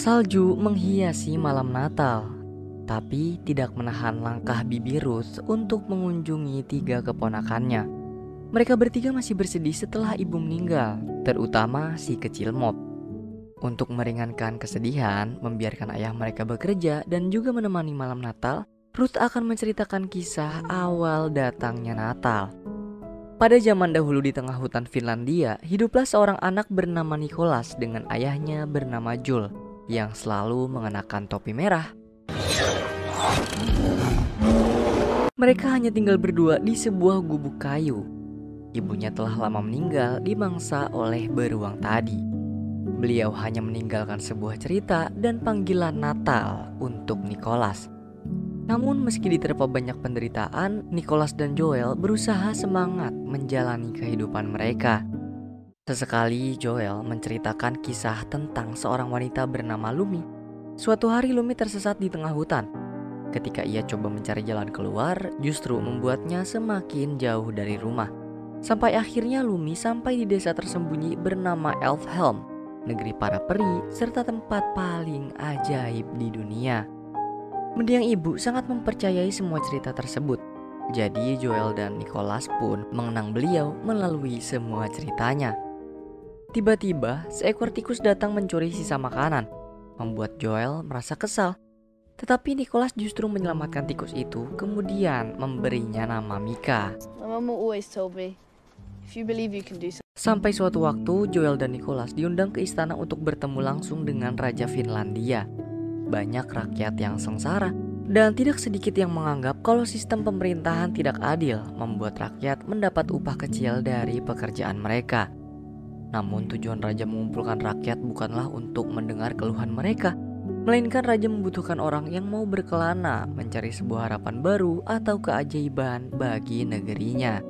Salju menghiasi malam Natal, tapi tidak menahan langkah Bibi Ruth untuk mengunjungi 3 keponakannya. Mereka bertiga masih bersedih setelah ibu meninggal, terutama si kecil Mop. Untuk meringankan kesedihan, membiarkan ayah mereka bekerja dan juga menemani malam Natal, Ruth akan menceritakan kisah awal datangnya Natal. Pada zaman dahulu di tengah hutan Finlandia, hiduplah seorang anak bernama Nicholas dengan ayahnya bernama Joel yang selalu mengenakan topi merah. Mereka hanya tinggal berdua di sebuah gubuk kayu. Ibunya telah lama meninggal dimangsa oleh beruang tadi. Beliau hanya meninggalkan sebuah cerita dan panggilan Natal untuk Nicholas. Namun meski diterpa banyak penderitaan, Nicholas dan Joel berusaha semangat menjalani kehidupan mereka. Sesekali Joel menceritakan kisah tentang seorang wanita bernama Lumi. Suatu hari Lumi tersesat di tengah hutan. Ketika ia coba mencari jalan keluar, justru membuatnya semakin jauh dari rumah. Sampai akhirnya Lumi sampai di desa tersembunyi bernama Elfhelm, negeri para peri serta tempat paling ajaib di dunia. Mendiang ibu sangat mempercayai semua cerita tersebut. Jadi Joel dan Nicholas pun mengenang beliau melalui semua ceritanya. Tiba-tiba seekor tikus datang mencuri sisa makanan, membuat Joel merasa kesal. Tetapi Nicholas justru menyelamatkan tikus itu, kemudian memberinya nama Mika. Sampai suatu waktu Joel dan Nicholas diundang ke istana untuk bertemu langsung dengan Raja Finlandia. Banyak rakyat yang sengsara dan tidak sedikit yang menganggap kalau sistem pemerintahan tidak adil membuat rakyat mendapat upah kecil dari pekerjaan mereka. Namun tujuan raja mengumpulkan rakyat bukanlah untuk mendengar keluhan mereka, melainkan raja membutuhkan orang yang mau berkelana mencari sebuah harapan baru atau keajaiban bagi negerinya.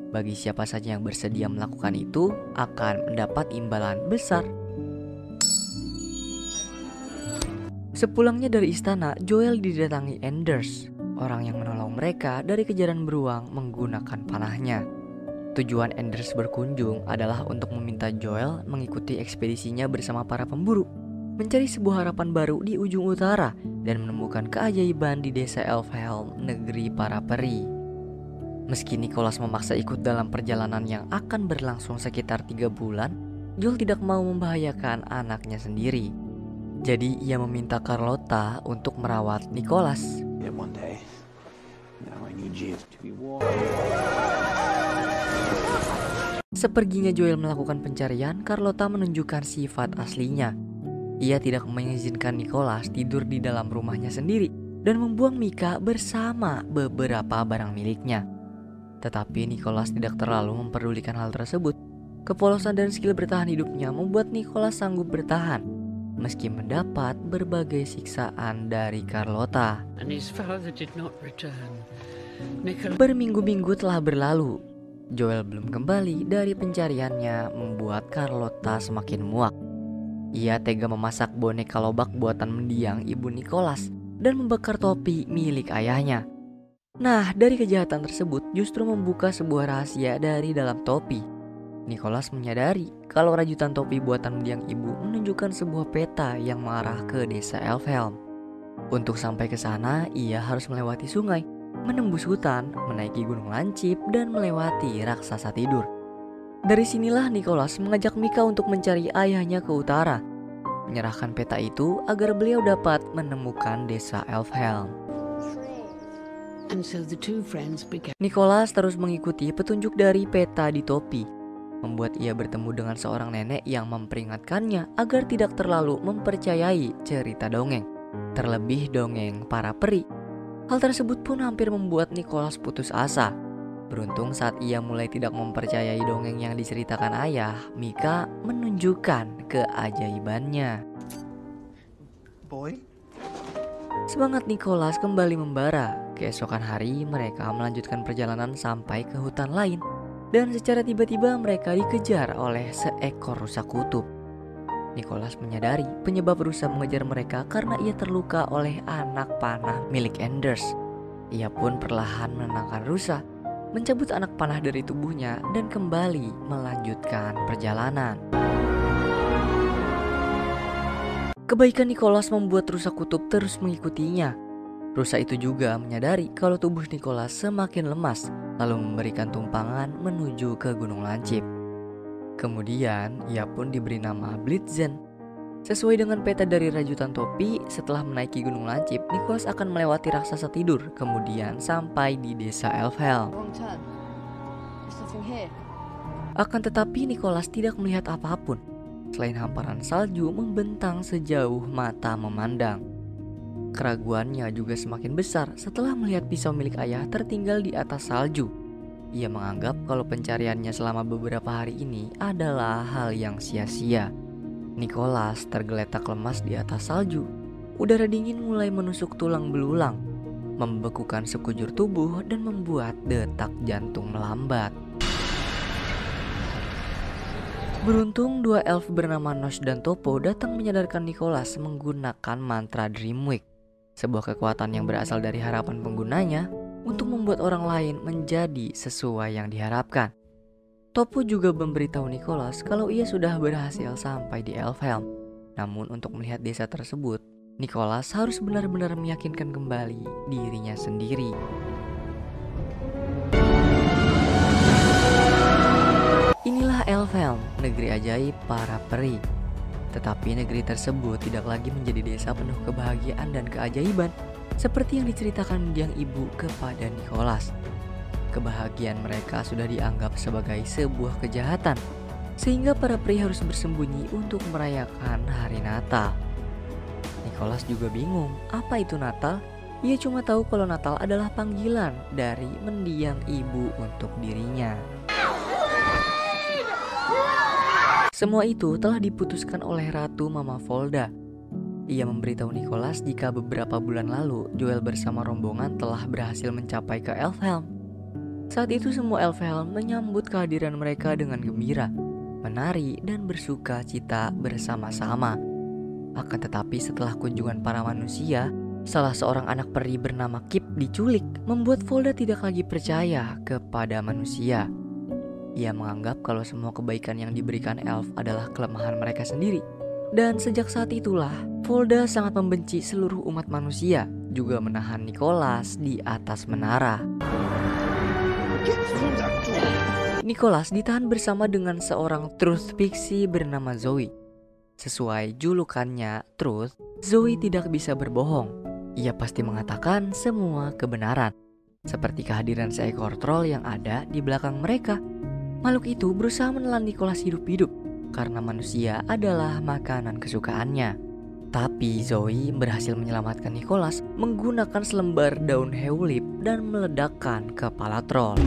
Bagi siapa saja yang bersedia melakukan itu akan mendapat imbalan besar. Sepulangnya dari istana, Joel didatangi Anders, orang yang menolong mereka dari kejaran beruang menggunakan panahnya. Tujuan Anders berkunjung adalah untuk meminta Joel mengikuti ekspedisinya bersama para pemburu, mencari sebuah harapan baru di ujung utara dan menemukan keajaiban di desa Elfhelm, negeri para peri. Meski Nicholas memaksa ikut dalam perjalanan yang akan berlangsung sekitar 3 bulan, Joel tidak mau membahayakan anaknya sendiri. Jadi ia meminta Carlotta untuk merawat Nicholas. Seperginya Joel melakukan pencarian, Carlotta menunjukkan sifat aslinya. Ia tidak mengizinkan Nicholas tidur di dalam rumahnya sendiri dan membuang Mika bersama beberapa barang miliknya. Tetapi Nicholas tidak terlalu memperdulikan hal tersebut. Kepolosan dan skill bertahan hidupnya membuat Nicholas sanggup bertahan meski mendapat berbagai siksaan dari Carlotta. Berminggu-minggu telah berlalu. Joel belum kembali dari pencariannya membuat Carlotta semakin muak. Ia tega memasak boneka lobak buatan mendiang ibu Nicholas dan membakar topi milik ayahnya. Nah, dari kejahatan tersebut justru membuka sebuah rahasia dari dalam topi. Nicholas menyadari kalau rajutan topi buatan mendiang ibu menunjukkan sebuah peta yang mengarah ke desa Elfhelm. Untuk sampai ke sana, ia harus melewati sungai, menembus hutan, menaiki gunung lancip, dan melewati raksasa tidur. Dari sinilah Nicholas mengajak Mika untuk mencari ayahnya ke utara, menyerahkan peta itu agar beliau dapat menemukan desa Elfhelm. Nicholas terus mengikuti petunjuk dari peta di topi, membuat ia bertemu dengan seorang nenek yang memperingatkannya agar tidak terlalu mempercayai cerita dongeng, terlebih dongeng para peri. Hal tersebut pun hampir membuat Nicholas putus asa. Beruntung saat ia mulai tidak mempercayai dongeng yang diceritakan ayah, Mika menunjukkan keajaibannya. Semangat Nicholas kembali membara. Keesokan hari mereka melanjutkan perjalanan sampai ke hutan lain. Dan secara tiba-tiba mereka dikejar oleh seekor rusa kutub. Nicholas menyadari penyebab rusa mengejar mereka karena ia terluka oleh anak panah milik Anders. Ia pun perlahan menenangkan rusa, mencabut anak panah dari tubuhnya dan kembali melanjutkan perjalanan. Kebaikan Nicholas membuat rusa kutub terus mengikutinya. Rusa itu juga menyadari kalau tubuh Nicholas semakin lemas, lalu memberikan tumpangan menuju ke Gunung Lancip. Kemudian ia pun diberi nama Blitzen. Sesuai dengan peta dari rajutan topi, setelah menaiki Gunung Lancip, Nicholas akan melewati raksasa tidur, kemudian sampai di desa Elfhelm. Akan tetapi Nicholas tidak melihat apapun, selain hamparan salju membentang sejauh mata memandang. Keraguannya juga semakin besar setelah melihat pisau milik ayah tertinggal di atas salju. Ia menganggap kalau pencariannya selama beberapa hari ini adalah hal yang sia-sia. Nicholas tergeletak lemas di atas salju. Udara dingin mulai menusuk tulang belulang, membekukan sekujur tubuh dan membuat detak jantung melambat. Beruntung dua elf bernama Nosh dan Topo datang menyadarkan Nicholas menggunakan mantra Dreamwake, sebuah kekuatan yang berasal dari harapan penggunanya untuk membuat orang lain menjadi sesuai yang diharapkan. Topo juga memberitahu Nicholas kalau ia sudah berhasil sampai di Elfhelm. Namun untuk melihat desa tersebut, Nicholas harus benar-benar meyakinkan kembali dirinya sendiri. Inilah Elfhelm, negeri ajaib para peri. Tetapi negeri tersebut tidak lagi menjadi desa penuh kebahagiaan dan keajaiban seperti yang diceritakan mendiang ibu kepada Nicholas. Kebahagiaan mereka sudah dianggap sebagai sebuah kejahatan, sehingga para peri harus bersembunyi untuk merayakan hari Natal. Nicholas juga bingung, apa itu Natal? Ia cuma tahu kalau Natal adalah panggilan dari mendiang ibu untuk dirinya. Semua itu telah diputuskan oleh Ratu Mama Volda. Ia memberitahu Nicholas jika beberapa bulan lalu Joel bersama rombongan telah berhasil mencapai ke Elfhelm. Saat itu semua Elfhelm menyambut kehadiran mereka dengan gembira, menari dan bersuka cita bersama-sama. Akan tetapi setelah kunjungan para manusia, salah seorang anak peri bernama Kip diculik, membuat Volda tidak lagi percaya kepada manusia. Ia menganggap kalau semua kebaikan yang diberikan elf adalah kelemahan mereka sendiri. Dan sejak saat itulah, Volda sangat membenci seluruh umat manusia, juga menahan Nicholas di atas menara. Nicholas ditahan bersama dengan seorang Truth Pixie bernama Zoe. Sesuai julukannya Truth, Zoe tidak bisa berbohong. Ia pasti mengatakan semua kebenaran, seperti kehadiran seekor troll yang ada di belakang mereka. Makhluk itu berusaha menelan Nicholas hidup-hidup karena manusia adalah makanan kesukaannya. Tapi Zoe berhasil menyelamatkan Nicholas menggunakan selembar daun Hewlip dan meledakkan kepala troll.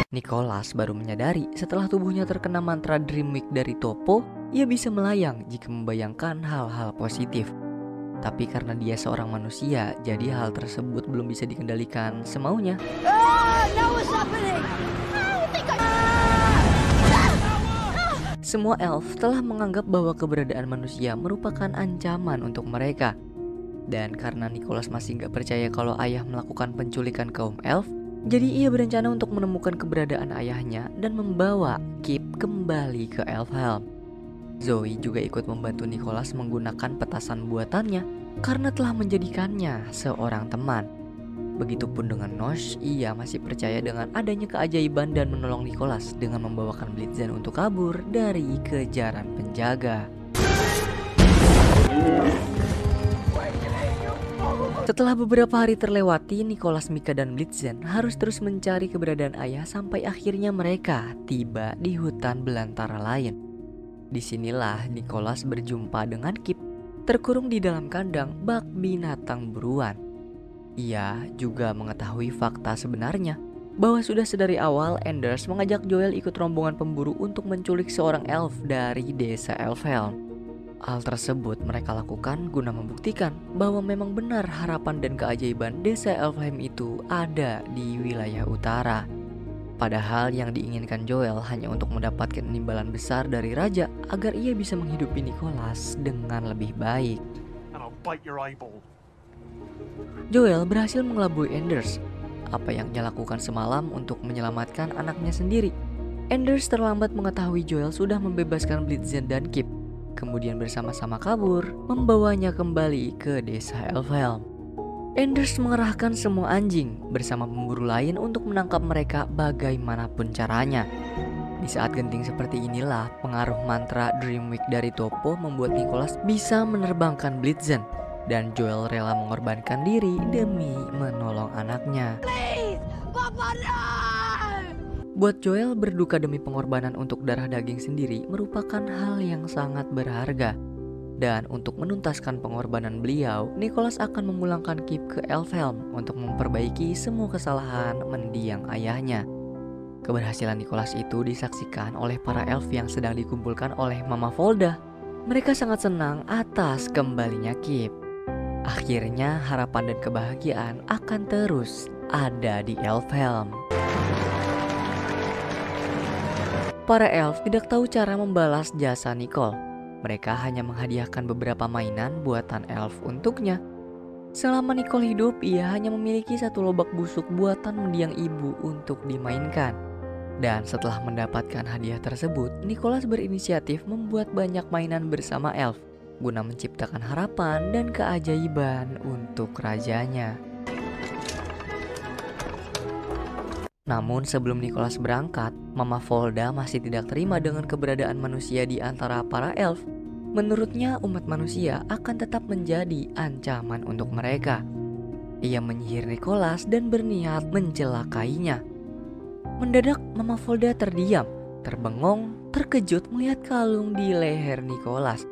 Nicholas baru menyadari setelah tubuhnya terkena mantra Dreamwake dari Topo, ia bisa melayang jika membayangkan hal-hal positif. Tapi karena dia seorang manusia, jadi hal tersebut belum bisa dikendalikan semaunya. Semua elf telah menganggap bahwa keberadaan manusia merupakan ancaman untuk mereka. Dan karena Nicholas masih gak percaya kalau ayah melakukan penculikan kaum elf, jadi ia berencana untuk menemukan keberadaan ayahnya dan membawa Kip kembali ke Elfhelm. Zoe juga ikut membantu Nicholas menggunakan petasan buatannya karena telah menjadikannya seorang teman. Begitupun dengan Nosh, ia masih percaya dengan adanya keajaiban dan menolong Nicholas dengan membawakan Blitzen untuk kabur dari kejaran penjaga. Setelah beberapa hari terlewati, Nicholas, Mika, dan Blitzen harus terus mencari keberadaan ayah sampai akhirnya mereka tiba di hutan belantara lain. Disinilah Nicholas berjumpa dengan Kip, terkurung di dalam kandang bak binatang buruan. Ia juga mengetahui fakta sebenarnya, bahwa sudah sedari awal Anders mengajak Joel ikut rombongan pemburu untuk menculik seorang elf dari desa Elfhelm. Hal tersebut mereka lakukan guna membuktikan bahwa memang benar harapan dan keajaiban desa Elfhelm itu ada di wilayah utara. Padahal yang diinginkan Joel hanya untuk mendapatkan imbalan besar dari raja agar ia bisa menghidupi Nicholas dengan lebih baik. Joel berhasil mengelabui Anders. Apa yang dia lakukan semalam untuk menyelamatkan anaknya sendiri. Anders terlambat mengetahui Joel sudah membebaskan Blitzen dan Kip. kemudian bersama-sama kabur, membawanya kembali ke desa Elfhelm. Anders mengerahkan semua anjing bersama pemburu lain untuk menangkap mereka bagaimanapun caranya. Di saat genting seperti inilah, pengaruh mantra Dreamwake dari Topo membuat Nicholas bisa menerbangkan Blitzen, dan Joel rela mengorbankan diri demi menolong anaknya. Please, Papa, no! Buat Joel, berduka demi pengorbanan untuk darah daging sendiri merupakan hal yang sangat berharga. Dan untuk menuntaskan pengorbanan beliau, Nicholas akan memulangkan Kip ke Elfhelm untuk memperbaiki semua kesalahan mendiang ayahnya. Keberhasilan Nicholas itu disaksikan oleh para elf yang sedang dikumpulkan oleh Mama Volda. Mereka sangat senang atas kembalinya Kip. Akhirnya harapan dan kebahagiaan akan terus ada di Elfhelm. Para elf tidak tahu cara membalas jasa Nicole. Mereka hanya menghadiahkan beberapa mainan buatan elf untuknya. Selama Nicole hidup, ia hanya memiliki satu lobak busuk buatan mendiang ibu untuk dimainkan. Dan setelah mendapatkan hadiah tersebut, Nicholas berinisiatif membuat banyak mainan bersama elf guna menciptakan harapan dan keajaiban untuk rajanya. Namun sebelum Nicholas berangkat, Mama Volda masih tidak terima dengan keberadaan manusia di antara para elf. Menurutnya umat manusia akan tetap menjadi ancaman untuk mereka. Ia menyihir Nicholas dan berniat mencelakainya. Mendadak Mama Volda terdiam, terbengong, terkejut melihat kalung di leher Nicholas.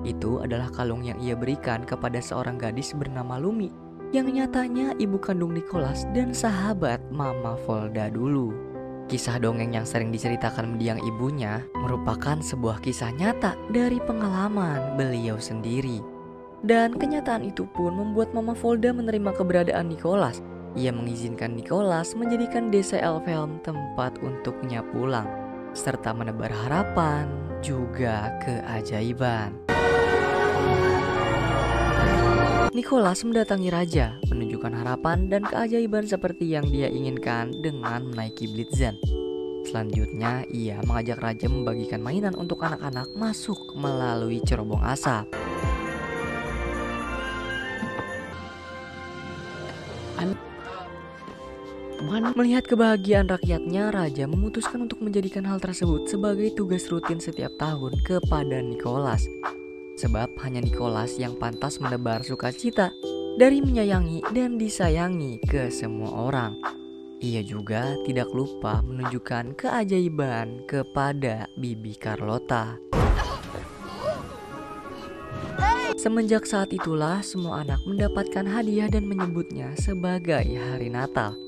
Itu adalah kalung yang ia berikan kepada seorang gadis bernama Lumi, yang nyatanya ibu kandung Nicholas dan sahabat Mama Volda dulu. Kisah dongeng yang sering diceritakan mendiang ibunya merupakan sebuah kisah nyata dari pengalaman beliau sendiri. Dan kenyataan itu pun membuat Mama Volda menerima keberadaan Nicholas. Ia mengizinkan Nicholas menjadikan desa Elfhelm tempat untuknya pulang, serta menebar harapan juga keajaiban. Nicholas mendatangi raja, menunjukkan harapan dan keajaiban seperti yang dia inginkan dengan menaiki Blitzen. Selanjutnya, ia mengajak raja membagikan mainan untuk anak-anak masuk melalui cerobong asap. Melihat kebahagiaan rakyatnya, raja memutuskan untuk menjadikan hal tersebut sebagai tugas rutin setiap tahun kepada Nicholas. Sebab hanya Nicholas yang pantas menebar sukacita dari menyayangi dan disayangi ke semua orang. Ia juga tidak lupa menunjukkan keajaiban kepada Bibi Carlotta. Semenjak saat itulah semua anak mendapatkan hadiah dan menyebutnya sebagai hari Natal.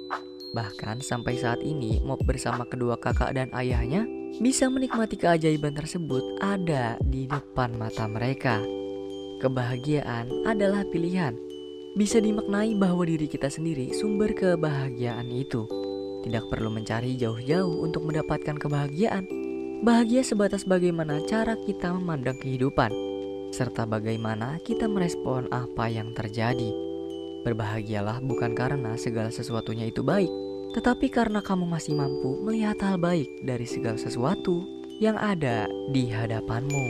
Bahkan sampai saat ini, Mop bersama kedua kakak dan ayahnya bisa menikmati keajaiban tersebut ada di depan mata mereka. Kebahagiaan adalah pilihan. Bisa dimaknai bahwa diri kita sendiri sumber kebahagiaan itu. Tidak perlu mencari jauh-jauh untuk mendapatkan kebahagiaan. Bahagia sebatas bagaimana cara kita memandang kehidupan, serta bagaimana kita merespon apa yang terjadi. Berbahagialah bukan karena segala sesuatunya itu baik, tetapi karena kamu masih mampu melihat hal baik dari segala sesuatu yang ada di hadapanmu.